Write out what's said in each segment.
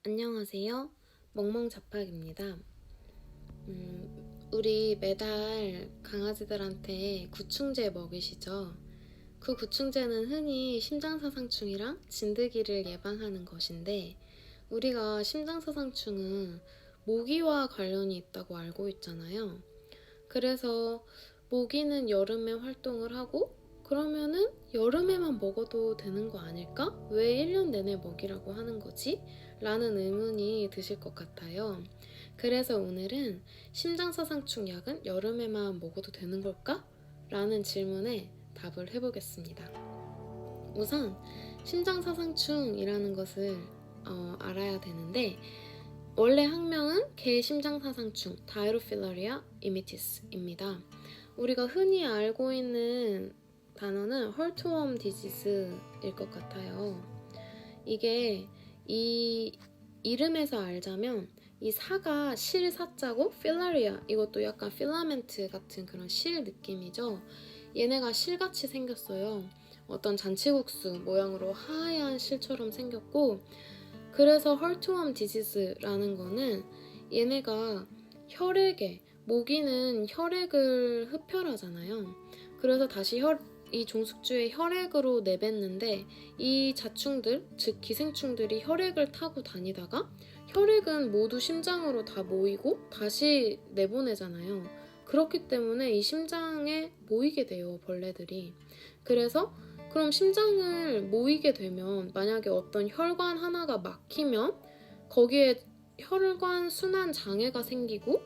안녕하세요. 멍멍자팍입니다. 우리 매달 강아지들한테 구충제 먹이시죠? 그 구충제는 흔히 심장사상충이랑 진드기를 예방하는 것인데, 우리가 심장사상충은 모기와 관련이 있다고 알고 있잖아요. 그래서 모기는 여름에 활동을 하고, 그러면은 여름에만 먹어도 되는 거 아닐까? 왜 1년 내내 먹이라고 하는 거지? 라는 의문이 드실 것 같아요. 그래서 오늘은 심장사상충 약은 여름에만 먹어도 되는 걸까? 라는 질문에 답을 해보겠습니다. 우선 심장사상충이라는 것을 알아야 되는데, 원래 학명은 개심장사상충 다이로필라리아 이미티스입니다. 우리가 흔히 알고 있는 단어는 헐트웜 디지즈일 것 같아요. 이게 이 이름에서 알자면 이 사가 실사자고 필라리아, 이것도 약간 필라멘트 같은 그런 실 느낌이죠. 얘네가 실같이 생겼어요. 어떤 잔치국수 모양으로 하얀 실처럼 생겼고, 그래서 헐트웜 디지즈라는 거는 얘네가 혈액에, 모기는 혈액을 흡혈하잖아요. 그래서 다시 이 종숙주의 혈액으로 내뱉는데, 이 자충들, 즉 기생충들이 혈액을 타고 다니다가 혈액은 모두 심장으로 다 모이고 다시 내보내잖아요. 그렇기 때문에 이 심장에 모이게 돼요, 벌레들이. 그래서 그럼 심장을 모이게 되면, 만약에 어떤 혈관 하나가 막히면 거기에 혈관 순환 장애가 생기고,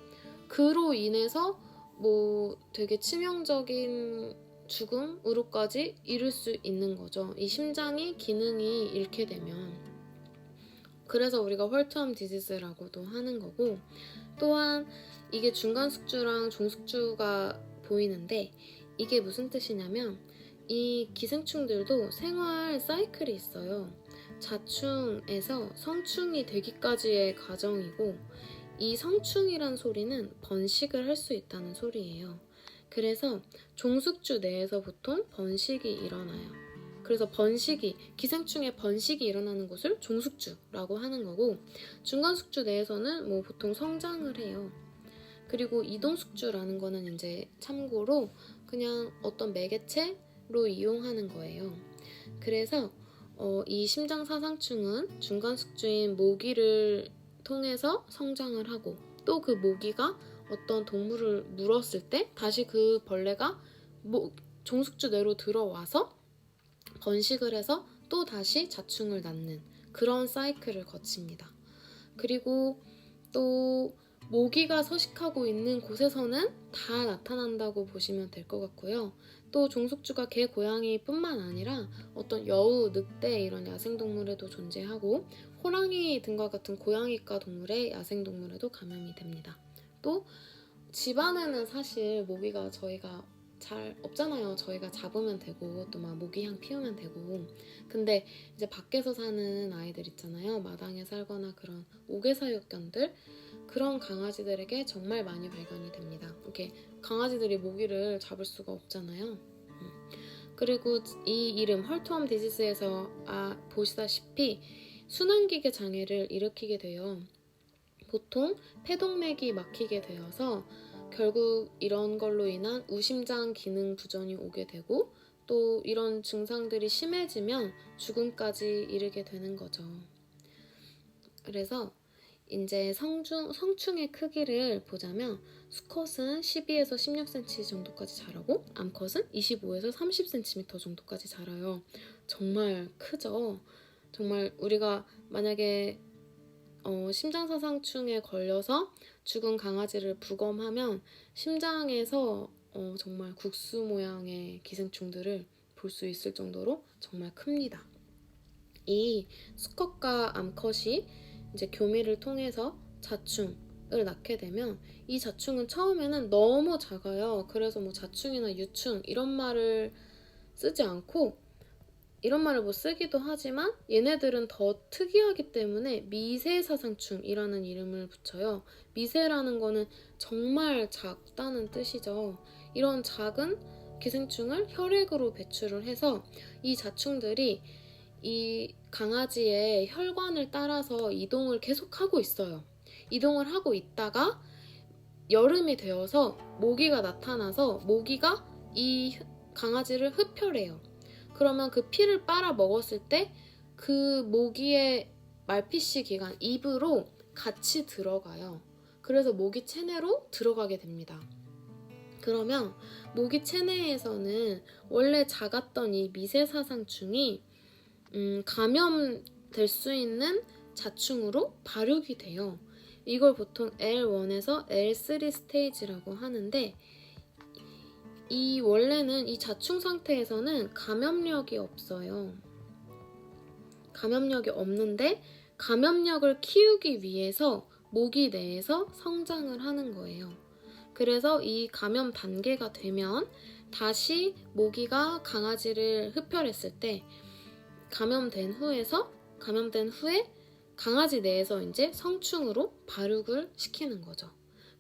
그로 인해서 뭐 되게 치명적인 죽음으로까지 이를 수 있는 거죠. 이 심장이 기능이 잃게 되면. 그래서 우리가 헐트암 디지즈라고도 하는 거고, 또한 이게 중간 숙주랑 종숙주가 보이는데, 이게 무슨 뜻이냐면 이 기생충들도 생활 사이클이 있어요. 자충에서 성충이 되기까지의 과정이고, 이 성충이란 소리는 번식을 할 수 있다는 소리예요. 그래서 종숙주 내에서 보통 번식이 일어나요. 그래서 기생충의 번식이 일어나는 곳을 종숙주라고 하는 거고, 중간숙주 내에서는 뭐 보통 성장을 해요. 그리고 이동숙주라는 거는 이제 참고로 그냥 어떤 매개체로 이용하는 거예요. 그래서 이 심장사상충은 중간숙주인 모기를 통해서 성장을 하고, 또 그 모기가 어떤 동물을 물었을 때 다시 그 벌레가 종숙주 내로 들어와서 번식을 해서 또 다시 자충을 낳는 그런 사이클을 거칩니다. 그리고 또 모기가 서식하고 있는 곳에서는 다 나타난다고 보시면 될 것 같고요. 또 종숙주가 개, 고양이 뿐만 아니라 어떤 여우, 늑대 이런 야생동물에도 존재하고, 호랑이 등과 같은 고양이과 동물의 야생동물에도 감염이 됩니다. 또 집안에는 사실 모기가 저희가 잘 없잖아요. 저희가 잡으면 되고 또 막 모기향 피우면 되고. 근데 이제 밖에서 사는 아이들 있잖아요. 마당에 살거나 그런 옥외사육견들, 그런 강아지들에게 정말 많이 발견이 됩니다. 이렇게 강아지들이 모기를 잡을 수가 없잖아요. 그리고 이 이름 헐트웜 디지스에서 보시다시피 순환기계 장애를 일으키게 돼요. 보통 폐동맥이 막히게 되어서 결국 이런 걸로 인한 우심장 기능 부전이 오게 되고, 또 이런 증상들이 심해지면 죽음까지 이르게 되는 거죠. 그래서 이제 성충의 크기를 보자면, 수컷은 12에서 16cm 정도까지 자라고 암컷은 25에서 30cm 정도까지 자라요. 정말 크죠? 정말 우리가 만약에 심장사상충에 걸려서 죽은 강아지를 부검하면 심장에서 정말 국수 모양의 기생충들을 볼 수 있을 정도로 정말 큽니다. 이 수컷과 암컷이 이제 교미를 통해서 자충을 낳게 되면, 이 자충은 처음에는 너무 작아요. 그래서 뭐 자충이나 유충 이런 말을 쓰지 않고, 이런 말을 뭐 쓰기도 하지만 얘네들은 더 특이하기 때문에 미세사상충이라는 이름을 붙여요. 미세라는 거는 정말 작다는 뜻이죠. 이런 작은 기생충을 혈액으로 배출을 해서 이 자충들이 이 강아지의 혈관을 따라서 이동을 계속하고 있어요. 이동을 하고 있다가 여름이 되어서 모기가 나타나서 모기가 이 강아지를 흡혈해요. 그러면 그 피를 빨아 먹었을 때 그 모기의 말피씨 기관, 입으로 같이 들어가요. 그래서 모기 체내로 들어가게 됩니다. 그러면 모기 체내에서는 원래 작았던 이 미세사상충이 감염될 수 있는 자충으로 발육이 돼요. 이걸 보통 L1에서 L3 스테이지라고 하는데, 이 원래는 이 자충 상태에서는 감염력이 없어요. 감염력이 없는데 감염력을 키우기 위해서 모기 내에서 성장을 하는 거예요. 그래서 이 감염 단계가 되면 다시 모기가 강아지를 흡혈했을 때 감염된 후에 강아지 내에서 이제 성충으로 발육을 시키는 거죠.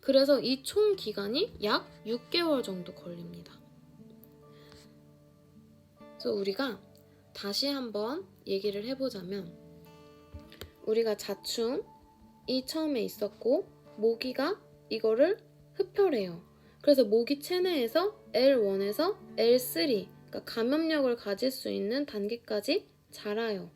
그래서 이 총 기간이 약 6개월 정도 걸립니다. 그래서 우리가 다시 한번 얘기를 해보자면, 우리가 자충이 처음에 있었고 모기가 이거를 흡혈해요. 그래서 모기 체내에서 L1에서 L3, 그러니까 감염력을 가질 수 있는 단계까지 자라요.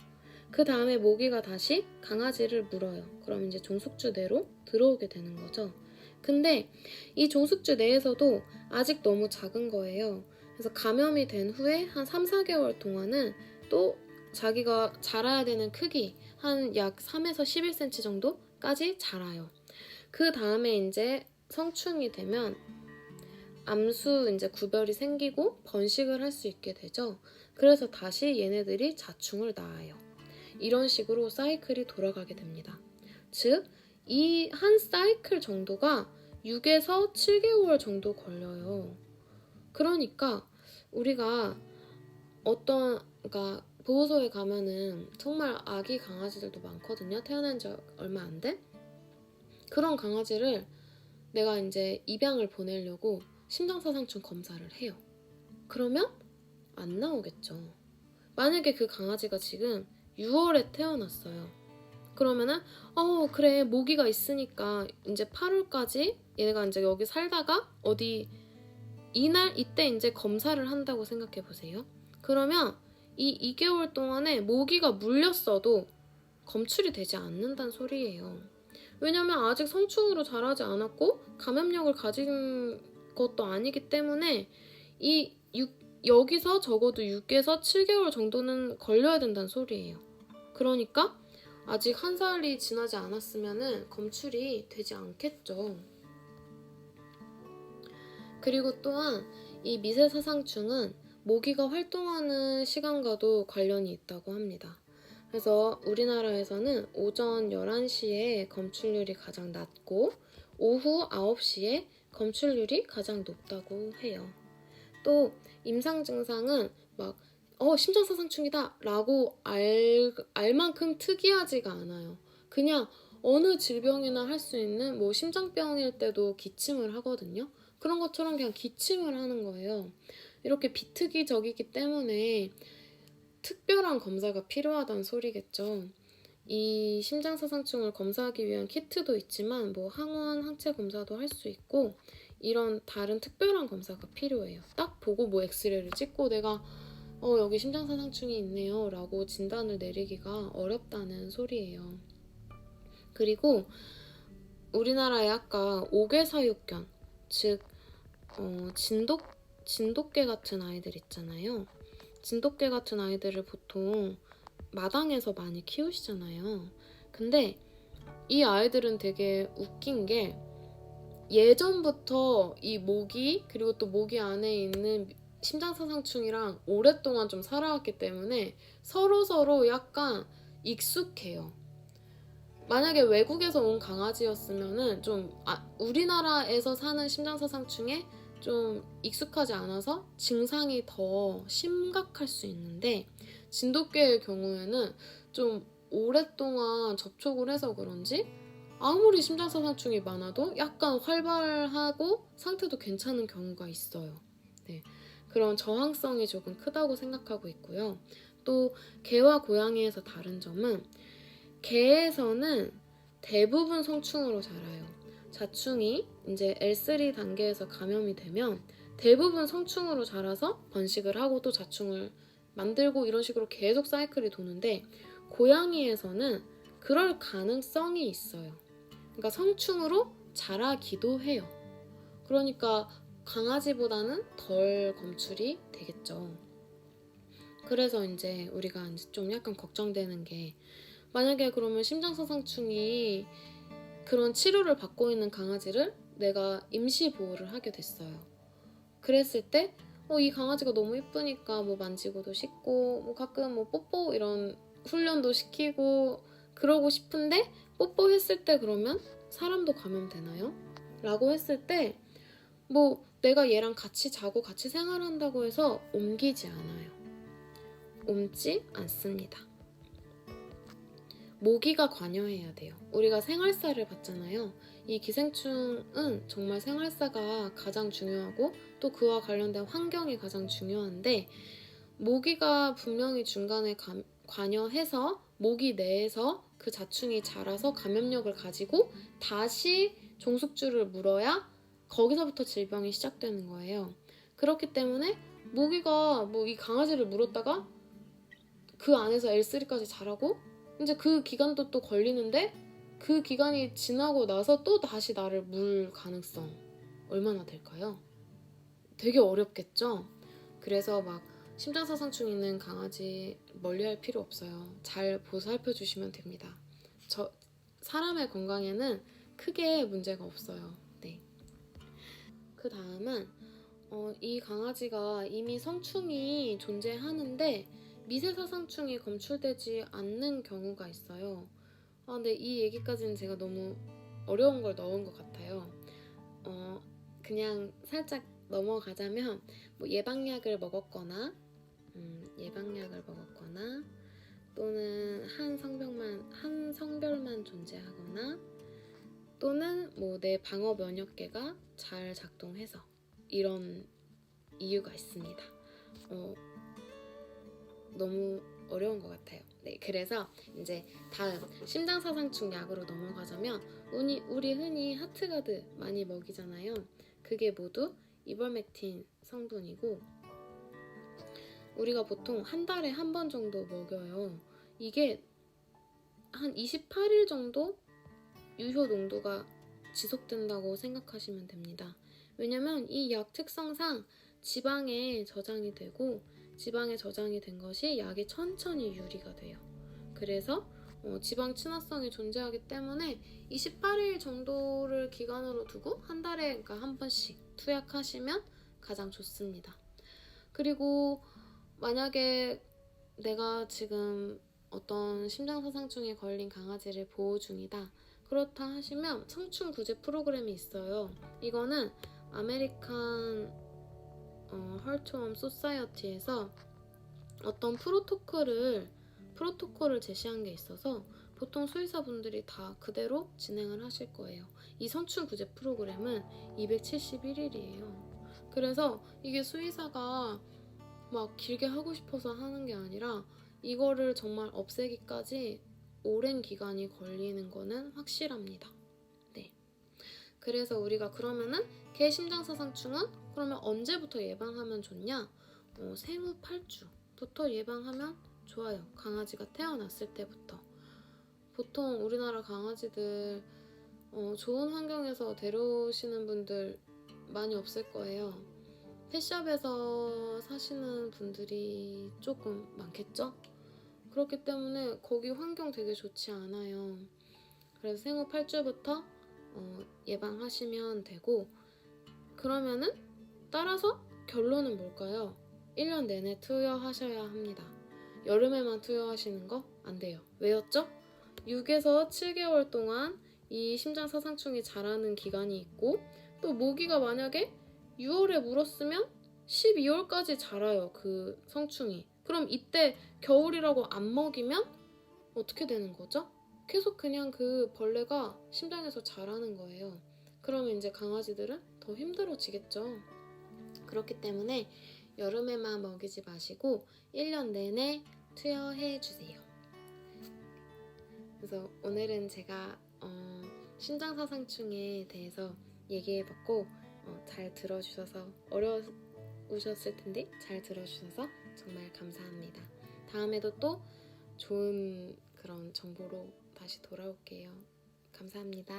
그 다음에 모기가 다시 강아지를 물어요. 그럼 이제 종숙주 내로 들어오게 되는 거죠. 근데 이 종숙주 내에서도 아직 너무 작은 거예요. 그래서 감염이 된 후에 한 3, 4개월 동안은 또 자기가 자라야 되는 크기, 한 약 3에서 11cm 정도까지 자라요. 그 다음에 이제 성충이 되면 암수 이제 구별이 생기고 번식을 할 수 있게 되죠. 그래서 다시 얘네들이 자충을 낳아요. 이런 식으로 사이클이 돌아가게 됩니다. 즉, 이 한 사이클 정도가 6에서 7개월 정도 걸려요. 그러니까 우리가 그러니까 보호소에 가면은 정말 아기 강아지들도 많거든요. 태어난 지 얼마 안 돼? 그런 강아지를 내가 이제 입양을 보내려고 심장사상충 검사를 해요. 그러면 안 나오겠죠. 만약에 그 강아지가 지금 6월에 태어났어요. 그러면은 그래, 모기가 있으니까 이제 8월까지 얘가 이제 여기 살다가 어디 이때 이제 검사를 한다고 생각해 보세요. 그러면 이 2개월 동안에 모기가 물렸어도 검출이 되지 않는다는 소리예요. 왜냐면 아직 성충으로 자라지 않았고 감염력을 가진 것도 아니기 때문에 여기서 적어도 6에서 7개월 정도는 걸려야 된다는 소리예요. 그러니까 아직 한 살이 지나지 않았으면 검출이 되지 않겠죠. 그리고 또한 이 미세사상충은 모기가 활동하는 시간과도 관련이 있다고 합니다. 그래서 우리나라에서는 오전 11시에 검출률이 가장 낮고 오후 9시에 검출률이 가장 높다고 해요. 또 임상 증상은 막 심장사상충이다 라고 알 만큼 특이하지가 않아요. 그냥 어느 질병이나 할 수 있는 뭐 심장병일 때도 기침을 하거든요. 그런 것처럼 그냥 기침을 하는 거예요. 이렇게 비특이적이기 때문에 특별한 검사가 필요하다는 소리겠죠. 이 심장사상충을 검사하기 위한 키트도 있지만 뭐 항원, 항체 검사도 할 수 있고 이런 다른 특별한 검사가 필요해요. 딱 보고 뭐 엑스레이를 찍고 내가 여기 심장사상충이 있네요 라고 진단을 내리기가 어렵다는 소리예요. 그리고 우리나라에 아까 옥외사육견, 즉 진돗개 같은 아이들 있잖아요. 진돗개 같은 아이들을 보통 마당에서 많이 키우시잖아요. 근데 이 아이들은 되게 웃긴 게 예전부터 이 모기 그리고 또 모기 안에 있는 심장사상충이랑 오랫동안 좀 살아왔기 때문에 서로 약간 익숙해요. 만약에 외국에서 온 강아지였으면은 좀 우리나라에서 사는 심장사상충에 좀 익숙하지 않아서 증상이 더 심각할 수 있는데, 진돗개의 경우에는 좀 오랫동안 접촉을 해서 그런지 아무리 심장사상충이 많아도 약간 활발하고 상태도 괜찮은 경우가 있어요. 네, 그런 저항성이 조금 크다고 생각하고 있고요. 또 개와 고양이에서 다른 점은 개에서는 대부분 성충으로 자라요. 자충이 이제 L3 단계에서 감염이 되면 대부분 성충으로 자라서 번식을 하고 또 자충을 만들고 이런 식으로 계속 사이클이 도는데 고양이에서는 그럴 가능성이 있어요. 그러니까 성충으로 자라기도 해요. 그러니까 강아지보다는 덜 검출이 되겠죠. 그래서 이제 우리가 이제 좀 약간 걱정되는 게 만약에 그러면 심장사상충이 그런 치료를 받고 있는 강아지를 내가 임시 보호를 하게 됐어요. 그랬을 때 이 강아지가 너무 이쁘니까 뭐 만지고도 싶고 뭐 가끔 뭐 뽀뽀 이런 훈련도 시키고 그러고 싶은데 뽀뽀했을 때 그러면 사람도 감염되나요? 라고 했을 때 뭐 내가 얘랑 같이 자고 같이 생활한다고 해서 옮기지 않아요. 옮지 않습니다. 모기가 관여해야 돼요. 우리가 생활사를 봤잖아요. 이 기생충은 정말 생활사가 가장 중요하고 또 그와 관련된 환경이 가장 중요한데 모기가 분명히 중간에 관여해서 모기 내에서 그 자충이 자라서 감염력을 가지고 다시 종숙주를 물어야 거기서부터 질병이 시작되는 거예요. 그렇기 때문에 모기가 뭐 이 강아지를 물었다가 그 안에서 L3까지 자라고 이제 그 기간도 또 걸리는데 그 기간이 지나고 나서 또 다시 나를 물 가능성 얼마나 될까요? 되게 어렵겠죠? 그래서 막 심장사상충 있는 강아지 멀리할 필요 없어요. 잘 보살펴 주시면 됩니다. 사람의 건강에는 크게 문제가 없어요. 네. 그 다음은 이 강아지가 이미 성충이 존재하는데 미세사상충이 검출되지 않는 경우가 있어요. 근데 이 얘기까지는 제가 너무 어려운 걸 넣은 것 같아요. 그냥 살짝 넘어가자면 뭐 예방약을 먹었거나 또는 한 성별만 존재하거나 또는 뭐 내 방어 면역계가 잘 작동해서 이런 이유가 있습니다. 너무 어려운 것 같아요. 네, 그래서 이제 다음 심장사상충 약으로 넘어가자면 우리 흔히 하트가드 많이 먹이잖아요. 그게 모두 이버맥틴 성분이고 우리가 보통 한 달에 한 번 정도 먹여요. 이게 한 28일 정도 유효 농도가 지속된다고 생각하시면 됩니다. 왜냐면 이 약 특성상 지방에 저장이 되고 지방에 저장이 된 것이 약에 천천히 유리가 돼요. 그래서 지방 친화성이 존재하기 때문에 28일 정도를 기간으로 두고 한 달에 그러니까 한 번씩 투약하시면 가장 좋습니다. 그리고 만약에 내가 지금 어떤 심장사상충에 걸린 강아지를 보호 중이다. 그렇다 하시면 성충 구제 프로그램이 있어요. 이거는 아메리칸 헐트웜 소사이어티에서 어떤 프로토콜을 제시한 게 있어서 보통 수의사분들이 다 그대로 진행을 하실 거예요. 이 성충 구제 프로그램은 271일이에요. 그래서 이게 수의사가 막 길게 하고 싶어서 하는 게 아니라 이거를 정말 없애기까지 오랜 기간이 걸리는 거는 확실합니다. 네. 그래서 우리가 그러면은 개 심장사상충은 그러면 언제부터 예방하면 좋냐? 생후 8주부터 예방하면 좋아요. 강아지가 태어났을 때부터. 보통 우리나라 강아지들 좋은 환경에서 데려오시는 분들 많이 없을 거예요. 펫샵에서 사시는 분들이 조금 많겠죠? 그렇기 때문에 거기 환경 되게 좋지 않아요. 그래서 생후 8주부터 예방하시면 되고 그러면은 따라서 결론은 뭘까요? 1년 내내 투여하셔야 합니다. 여름에만 투여하시는 거 안 돼요. 왜였죠? 6에서 7개월 동안 이 심장사상충이 자라는 기간이 있고 또 모기가 만약에 6월에 물었으면 12월까지 자라요. 그 성충이. 그럼 이때 겨울이라고 안 먹이면 어떻게 되는 거죠? 계속 그냥 그 벌레가 심장에서 자라는 거예요. 그러면 이제 강아지들은 더 힘들어지겠죠. 그렇기 때문에 여름에만 먹이지 마시고 1년 내내 투여해 주세요. 그래서 오늘은 제가 심장사상충에 대해서 얘기해봤고 잘 들어주셔서 어려우셨을 텐데 잘 들어주셔서 정말 감사합니다. 다음에도 또 좋은 그런 정보로 다시 돌아올게요. 감사합니다.